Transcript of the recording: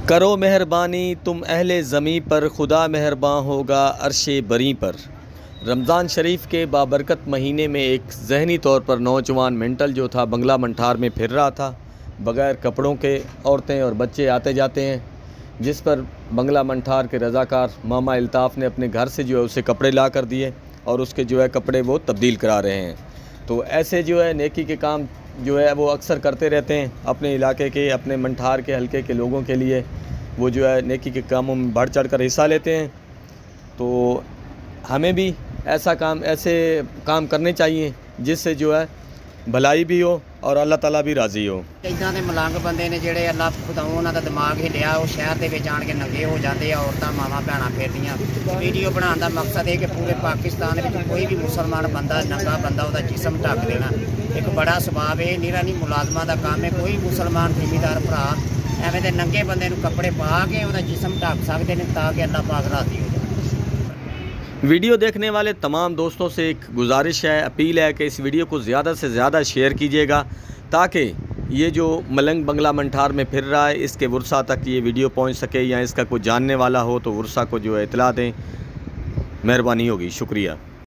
करो मेहरबानी तुम अहले ज़मी पर, खुदा मेहरबान होगा अर्शे बरी पर। रमज़ान शरीफ के बाबरकत महीने में एक ज़हनी तौर पर नौजवान मेंटल जो था बंगला मंठार में फिर रहा था बग़ैर कपड़ों के। औरतें और बच्चे आते जाते हैं, जिस पर बंगला मंठार के रज़ाकार मामा अल्ताफ़ ने अपने घर से जो है उसे कपड़े ला कर दिए और उसके जो है कपड़े वो तब्दील करा रहे हैं। तो ऐसे जो है नेकी के काम जो है वो अक्सर करते रहते हैं अपने इलाके के, अपने मंठार के हलके के लोगों के लिए। वो जो है नेकी के कामों में बढ़ चढ़ कर हिस्सा लेते हैं। तो हमें भी ऐसे काम करने चाहिए जिससे जो है भलाई भी हो और अल्लाह ताला भी राज़ी हो। इदां दे मलंग बंदे ने जिहड़े अल्लाह खुदा उन्हां दा दिमाग हिलिया, वो शहर दे विच आण के नंगे हो जाते हैं। औरतां मावां भैणां फिरदियां। वीडियो बनाने का मकसद है कि पूरे पाकिस्तान में कोई भी मुसलमान बंदा नंगा बंदा उसका जिसम ढक देना एक बड़ा सबाब है। निरा नहीं मुलाजमा का काम है। कोई मुसलमान जिमीदार भरा एवं दे नंगे बंदे नूं कपड़े पा के उसका जिसम ढक सकते हैं ताकि अल्लाह पाक राज़ी हो जाए। वीडियो देखने वाले तमाम दोस्तों से एक गुजारिश है, अपील है कि इस वीडियो को ज़्यादा से ज़्यादा शेयर कीजिएगा ताकि ये जो मलंग बंगला मंठार में फिर रहा है इसके वर्सा तक ये वीडियो पहुंच सके, या इसका कोई जानने वाला हो तो वर्सा को जो है इतला दें। मेहरबानी होगी। शुक्रिया।